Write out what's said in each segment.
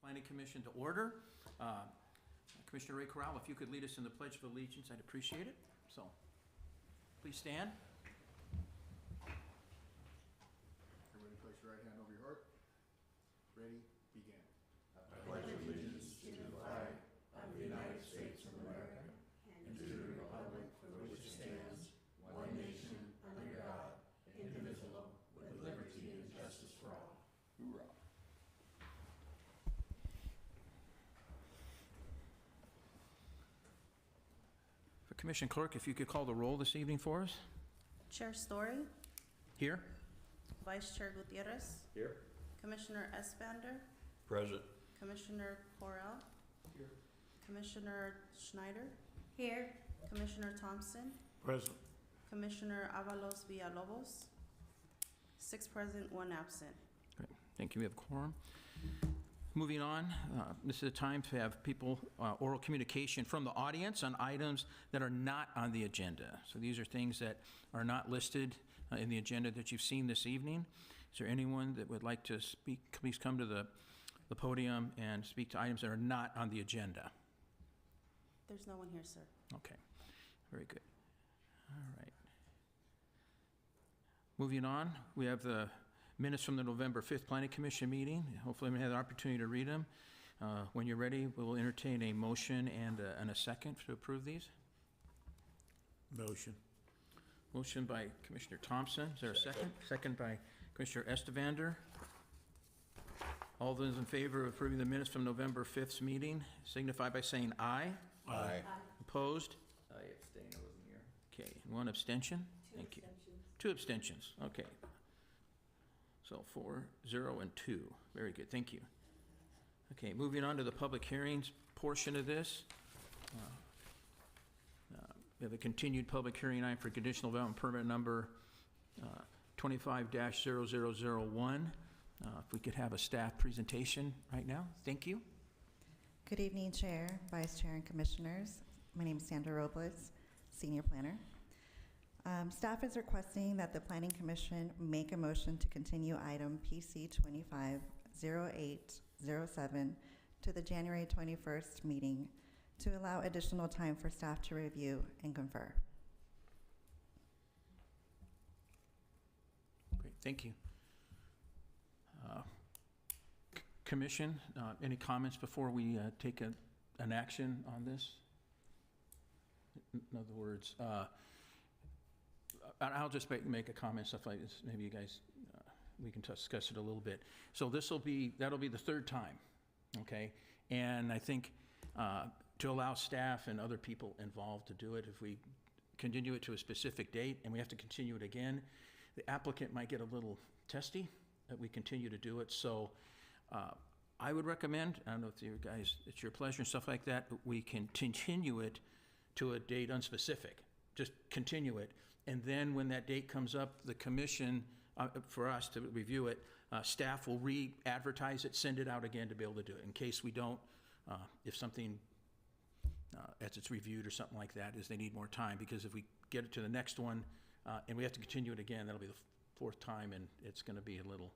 Planning Commission to order. Commissioner Ray Corral, if you could lead us in the Pledge of Allegiance, I'd appreciate it. So, please stand. Everybody place your right hand over your heart. Ready, begin. I pledge allegiance to the flag of the United States of America and to the republic for which it stands, one nation, under God, indivisible, with liberty and justice for all. Hoorah. For Commission Clerk, if you could call the roll this evening for us. Chair Story, Here. Vice Chair Gutierrez, Here. Commissioner Espander, Present. Commissioner Corral, Here. Commissioner Schneider, Here. Commissioner Thompson, Present. Commissioner Avalos Villalobos. 6 present, 1 absent. Great. Thank you. We have quorum. Moving on, this is a time to have people oral communication from the audience on items that are not on the agenda. So these are things that are not listed in the agenda that you've seen this evening. Is there anyone that would like to speak? Please come to the podium and speak to items that are not on the agenda. There's no one here, sir. Okay, very good. All right. Moving on, we have the minutes from the November 5th Planning Commission meeting. Hopefully we had the opportunity to read them. When you're ready, we will entertain a motion and a second to approve these. Motion. Motion by Commissioner Thompson. Is there a second? Second by Commissioner Estevander. All those in favor of approving the minutes from November 5th's meeting signify by saying aye. Aye. Opposed? I abstain, I wasn't here. Okay, and 1 abstention? Thank you. 2 abstentions, okay. So 4, 0, and 2. Very good, thank you. Okay, moving on to the public hearings portion of this. We have a continued public hearing item for conditional development permit number 25-0001. If we could have a staff presentation right now, thank you. Good evening, Chair, Vice Chair, and Commissioners. My name is Sandra Robles, Senior Planner. Staff is requesting that the Planning Commission make a motion to continue item PC 25-0807 to the January 21st meeting to allow additional time for staff to review and confer. Great, thank you. Commission, any comments before we take an action on this? In other words, I'll just make a comment, stuff like this. Maybe you guys, we can discuss it a little bit. So that'll be the 3rd time, okay? And I think to allow staff and other people involved to do it, if we continue it to a specific date and we have to continue it again, the applicant might get a little testy that we continue to do it. So I would recommend, I don't know if you guys, it's your pleasure and stuff like that, but we can continue it to a date unspecific. Just continue it. And then when that date comes up, the commission, for us to review it, staff will re-advertise it, send it out again to be able to do it. In case we don't, if something, as it's reviewed or something like that, is they need more time. Because if we get it to the next one and we have to continue it again, that'll be the 4th time and it's going to be a little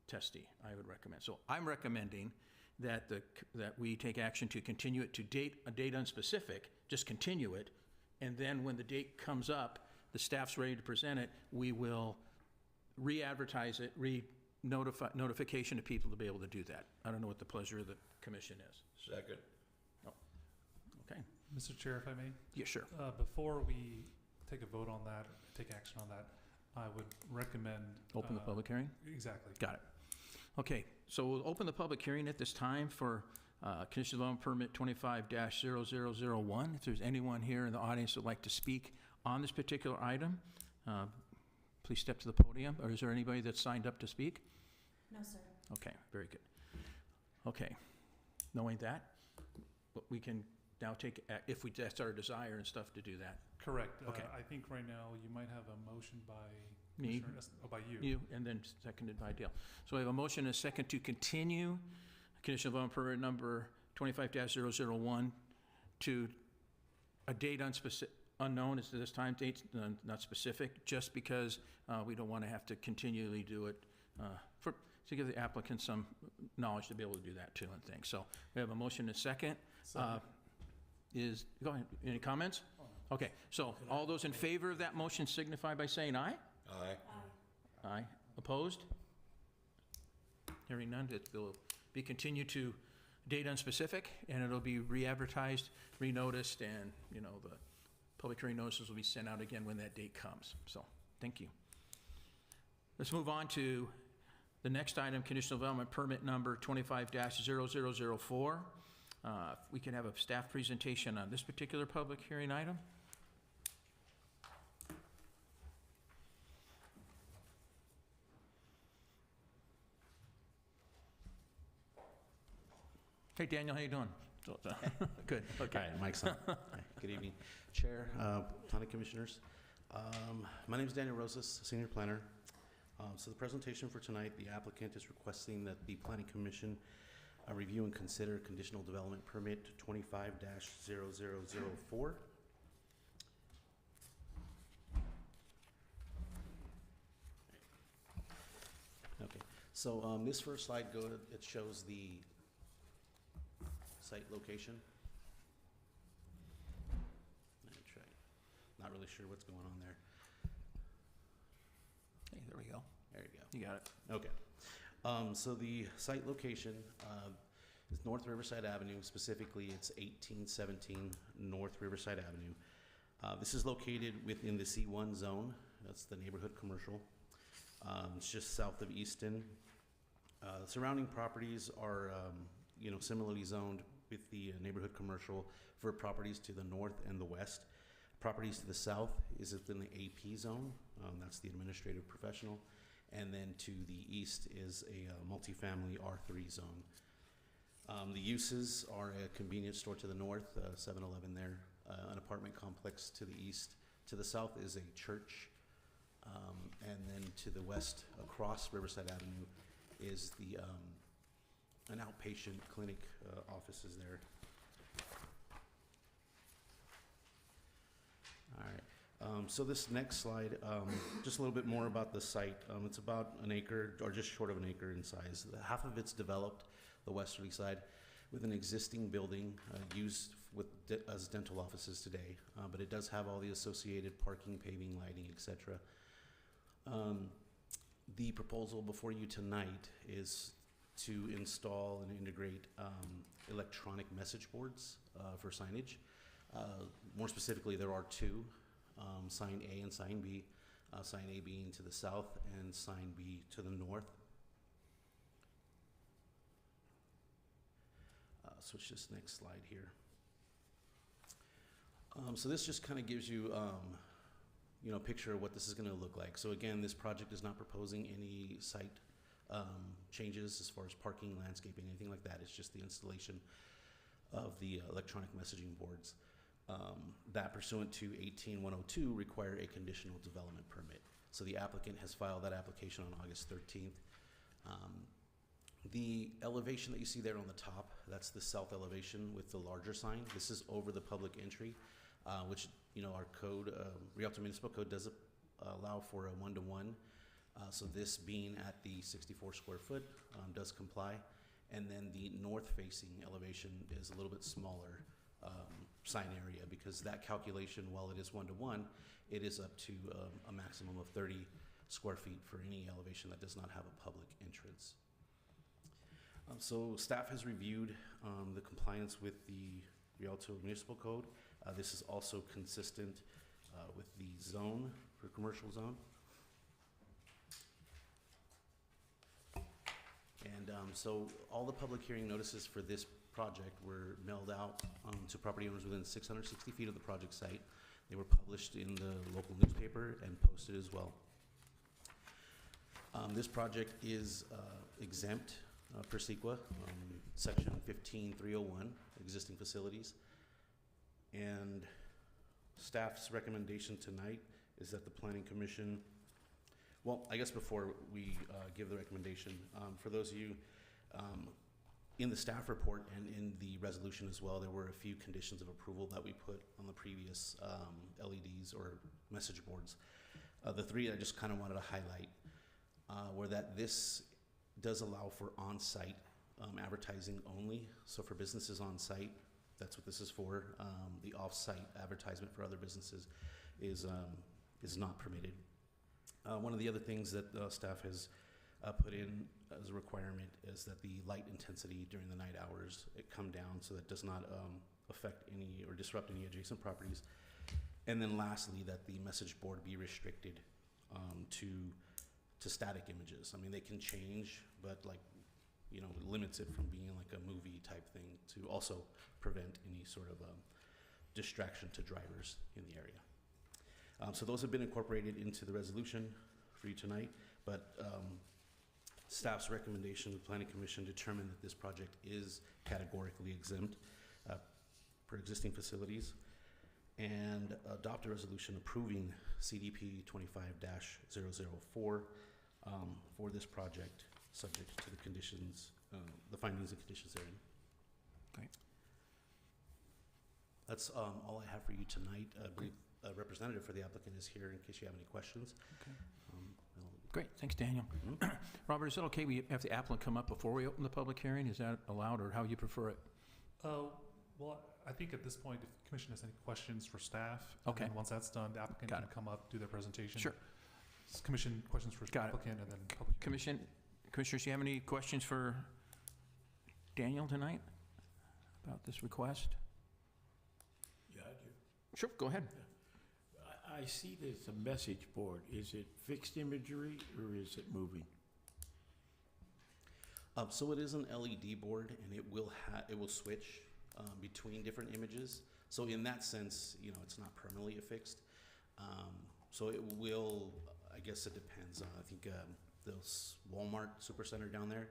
testy, I would recommend. So I'm recommending that that we take action to continue it to a date unspecific, just continue it, and then when the date comes up, the staff's ready to present it, we will re-advertise it, notification to people to be able to do that. I don't know what the pleasure of the commission is. Second. Oh, okay. Mr. Chair, if I may? Yeah, sure. Before we take a vote on that, take action on that, I would recommend... Open the public hearing? Exactly. Got it. Okay, so we'll open the public hearing at this time for conditional development permit 25-0001. If there's anyone here in the audience that would like to speak on this particular item, please step to the podium. Or is there anybody that's signed up to speak? No, sir. Okay, very good. Okay, knowing that, we can now take, if that's our desire and stuff, to do that. Correct. Okay. I think right now you might have a motion by... Me? By you. You, and then seconded by Dale. So we have a motion and a second to continue conditional development permit number 25-001 to a date unknown as to this time, date not specific, just because we don't want to have to continually do it for to give the applicant some knowledge to be able to do that too and things. So we have a motion and a second. Go ahead, any comments? Okay, so all those in favor of that motion signify by saying aye. Aye. Aye. Opposed? Hearing none, it will be continued to date unspecific, and it'll be re-advertised, re-noticed, and, you know, the public hearing notices will be sent out again when that date comes. So, thank you. Let's move on to the next item, conditional development permit number 25-0004. If we can have a staff presentation on this particular public hearing item. Hey, Daniel, how you doing? Good, okay. Hi, Mike's on. Hi, good evening, Chair, Planning Commissioners. My name is Daniel Rosas, Senior Planner. So the presentation for tonight, the applicant is requesting that the Planning Commission review and consider conditional development permit 25-0004. Okay, so this first slide, it shows the site location. Let me try. Not really sure what's going on there. Hey, there we go. There you go. You got it. Okay. So the site location is North Riverside Avenue. Specifically, it's 1817 North Riverside Avenue. This is located within the C1 zone. That's the neighborhood commercial. It's just south of Easton. The surrounding properties are, similarly zoned with the neighborhood commercial for properties to the north and the west. Properties to the south is within the AP zone. That's the administrative professional. And then to the east is a multifamily R3 zone. The uses are a convenience store to the north, 7-Eleven there, an apartment complex to the east. To the south is a church. And then to the west, across Riverside Avenue, is the an outpatient clinic offices there. All right. So this next slide, just a little bit more about the site. It's about an acre, or just short of an acre in size. Half of it's developed, the westerly side, with an existing building used as dental offices today. But it does have all the associated parking, paving, lighting, etc. The proposal before you tonight is to install and integrate electronic message boards for signage. More specifically, there are two, sign A and sign B. Sign A being to the south and sign B to the north. Switch this next slide here. So this just kind of gives you a picture of what this is going to look like. So again, this project is not proposing any site changes as far as parking, landscaping, anything like that. It's just the installation of the electronic messaging boards that, pursuant to 18102, require a conditional development permit. So the applicant has filed that application on August 13th. The elevation that you see there on the top, that's the south elevation with the larger sign. This is over the public entry, which, our code, Rialto Municipal Code does allow for a 1-to-1. So this being at the 64 square foot does comply. And then the north-facing elevation is a little bit smaller sign area, because that calculation, while it is 1-to-1, it is up to a maximum of 30 square feet for any elevation that does not have a public entrance. So staff has reviewed the compliance with the Rialto Municipal Code. This is also consistent with the zone, for commercial zone. And so all the public hearing notices for this project were mailed out to property owners within 660 feet of the project site. They were published in the local newspaper and posted as well. This project is exempt per CEQA, section 15301, existing facilities. And staff's recommendation tonight is that the Planning Commission, well, I guess before we give the recommendation, for those of you, in the staff report and in the resolution as well, there were a few conditions of approval that we put on the previous LEDs or message boards. The three I just kind of wanted to highlight were that this does allow for on-site advertising only. So for businesses on-site, that's what this is for. The off-site advertisement for other businesses is not permitted. One of the other things that staff has put in as a requirement is that the light intensity during the night hours, it come down so that it does not affect any or disrupt any adjacent properties. And then lastly, that the message board be restricted to static images. I mean, they can change, but like, you know, it limits it from being like a movie type thing to also prevent any sort of distraction to drivers in the area. So those have been incorporated into the resolution for you tonight, but staff's recommendation, the Planning Commission determined that this project is categorically exempt for existing facilities, and adopt a resolution approving CDP 25-004 for this project, subject to the conditions, the findings and conditions therein. Great. That's all I have for you tonight. I believe a representative for the applicant is here in case you have any questions. Okay. Great, thanks, Daniel. Robert, is it okay we have the applicant come up before we open the public hearing? Is that allowed, or how you prefer it? Well, I think at this point, if the commission has any questions for staff, Okay. and then once that's done, the applicant Got can it. come up, do their presentation. Sure. Commission questions for Got it. applicant, and then public hearing. Commissioners, do you have any questions for Daniel tonight about this request? Yeah, I do. Sure, go ahead. I see there's a message board. Is it fixed imagery or is it moving? So it is an LED board, and it will switch between different images. So in that sense, you know, it's not permanently affixed. So it will, I guess it depends. I think this Walmart Supercenter down there,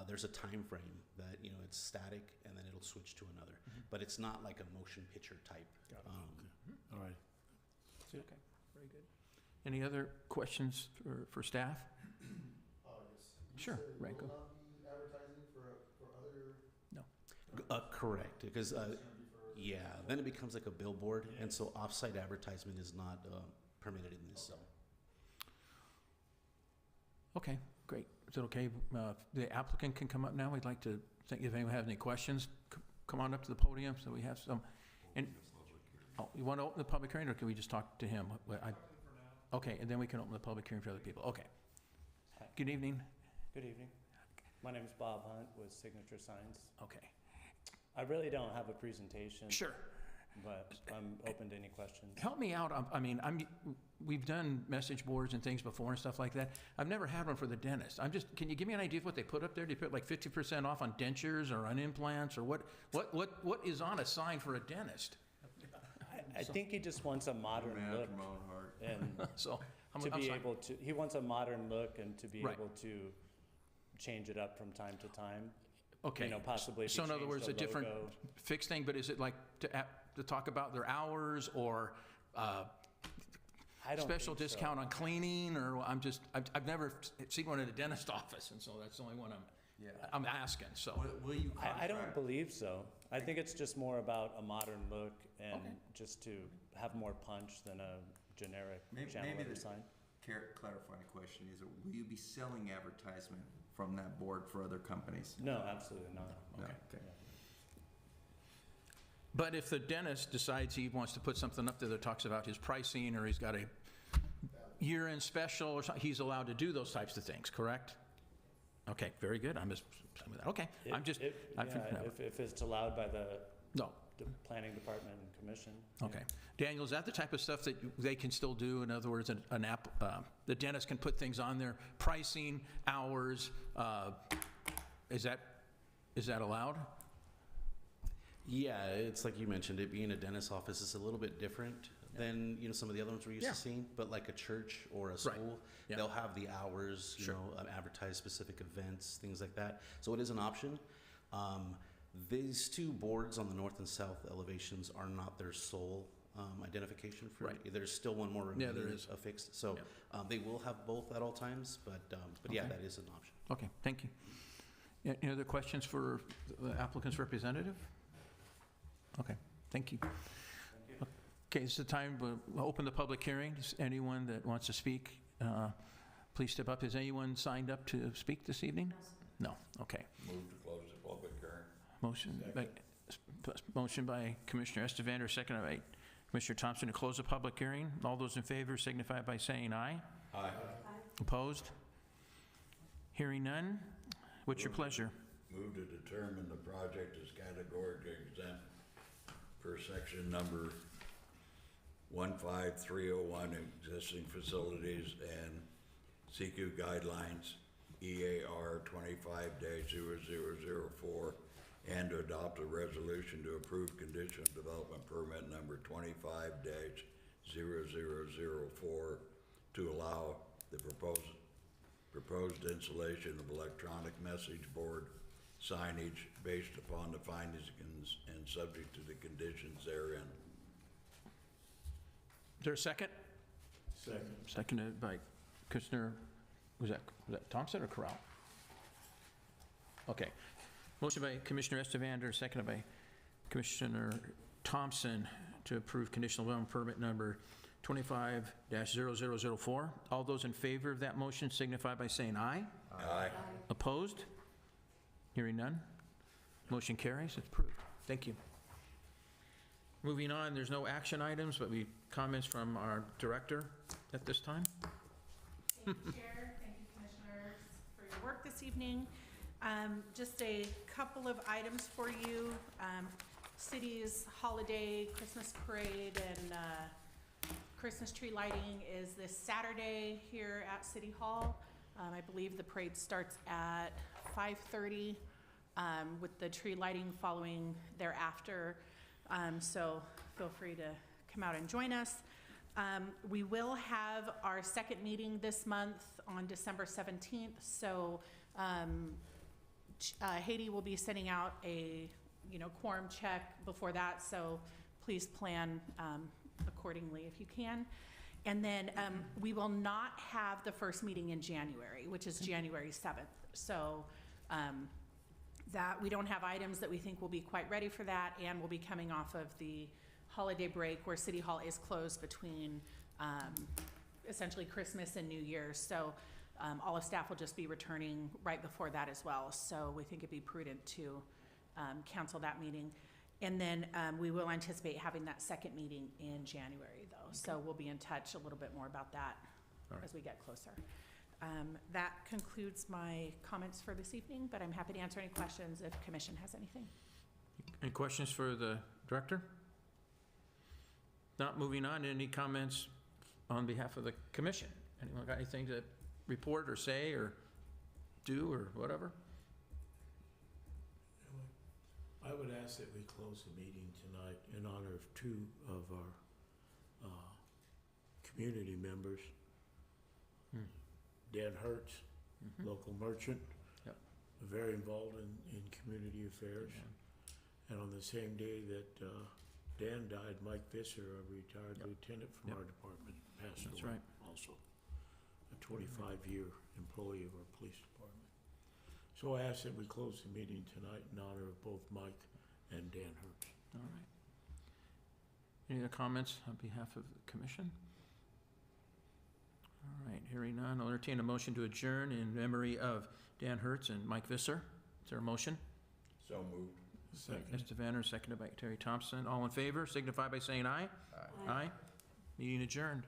there's a time frame that, you know, it's static and then it'll switch to another. But it's not like a motion picture type. All right. Okay, very good. Any other questions for staff? Yes. Sure, You said Ranko. will not be advertising for other? Correct, because, It's gonna be for- yeah, then it becomes like a billboard, and so off-site advertisement is not permitted in this zone. Okay, great. Is it okay? The applicant can come up now. We'd like to think if anyone has any questions, come on up to the podium so we have some. And, oh, you want to open the public hearing, or can we just talk to him? Okay, and then we can open the public hearing for other people. Okay. Good evening. Good evening. My name is Bob Hunt with Signature Signs. Okay. I really don't have a presentation. Sure. But I'm open to any questions. Help me out. I mean, we've done message boards and things before and stuff like that. I've never had one for the dentist. Can you give me an idea of what they put up there? Do you put like 50% off on dentures or on implants, or what is on a sign for a dentist? I think he just wants a modern look and So, to I'm be sorry. able to, he wants a modern look and to be Right. able to change it up from time to time. Okay. You know, possibly if So you in other change words, the a different logo. fixed thing, but is it like to talk about their hours, or I don't special think so. discount on cleaning, or I've never seen one at a dentist office, and so that's the only one I'm asking, so. Will you I don't believe so. I think it's just more about a modern look and Okay. just to have more punch than a generic channel maybe letter the sign. clarifying question is, will you be selling advertisement from that board for other companies? No, absolutely not. No, Okay. okay. But if the dentist decides he wants to put something up there that talks about his pricing, or he's got a year-end special or something, he's allowed to do those types of things, correct? Okay, very good. Okay, I'm just, If it's allowed by the no, planning department and commission. okay. Daniel, is that the type of stuff that they can still do? In other words, the dentist can put things on there, pricing, hours, is that allowed? Yeah, it's like you mentioned, it being a dentist's office is a little bit different than, you know, some of the other ones we're used Yeah. to seeing, but like a church or a school, Yeah. they'll have the hours, you Sure. know, advertise specific events, things like that. So it is an option. These two boards on the north and south elevations are not their sole identification for, Right. there's still one more Yeah, there remaining is. affixed. So they will have both at all times, but yeah, Okay. that is an option. Okay, thank you. Any other questions for the applicant's representative? Okay, thank you. Okay, this is the time we'll open the public hearing. Is anyone that wants to speak please step up. Has anyone signed up to speak this evening? No. Okay. Move to close the public hearing. Motion by Commissioner Estevander, seconded by Commissioner Thompson to close the public hearing. All those in favor signify by saying aye. Aye. Opposed? Hearing none. What's your pleasure? Move to determine the project is categorically exempt per section number 15301, existing facilities and CQ guidelines, EAR 25-0004, and to adopt a resolution to approve conditional development permit number 25-0004 to allow the proposed installation of electronic message board signage based upon the findings and subject to the conditions therein. Is there a second? Second. Seconded by Commissioner, was that Thompson or Corral? Okay. Motion by Commissioner Estevander, seconded by Commissioner Thompson to approve conditional development permit number 25-0004. All those in favor of that motion signify by saying aye. Aye. Opposed? Hearing none. Motion carries. It's approved. Thank you. Moving on, there's no action items, but we comments from our director at this time. Thank you, Chair. Thank you, Commissioners, for your work this evening. Just a couple of items for you. City's holiday Christmas parade and Christmas tree lighting is this Saturday here at City Hall. I believe the parade starts at 5:30 with the tree lighting following thereafter. So feel free to come out and join us. We will have our second meeting this month on December 17th. So Haiti will be sending out a quorum check before that. So please plan accordingly if you can. And then we will not have the first meeting in January, which is January 7th. So that we don't have items that we think will be quite ready for that, and we'll be coming off of the holiday break where City Hall is closed between essentially Christmas and New Year's. So all of staff will just be returning right before that as well. So we think it'd be prudent to cancel that meeting. And then we will anticipate having that second meeting in January, though. Okay. So we'll be in touch a little bit more about that as we get closer. That concludes my comments for this evening, but I'm happy to answer any questions if Commission has anything. Any questions for the director? Not moving on, any comments on behalf of the Commission? Anyone got anything to report or say or do or whatever? I would ask that we close the meeting tonight in honor of two of our community members. Dan Hertz, local merchant, very involved in community affairs. And on the same day that Dan died, Mike Visser, a retired lieutenant from our department, passed away. Right. Also a 25-year employee of our police department. So I ask that we close the meeting tonight in honor of both Mike and Dan Hertz. All right. Any other comments on behalf of the Commission? All right, hearing none, I'll entertain a motion to adjourn in memory of Dan Hertz and Mike Visser. Is there a motion? So moved. Estevander, seconded by Terry Thompson. All in favor, signify by saying aye. Aye. Aye. Meeting adjourned.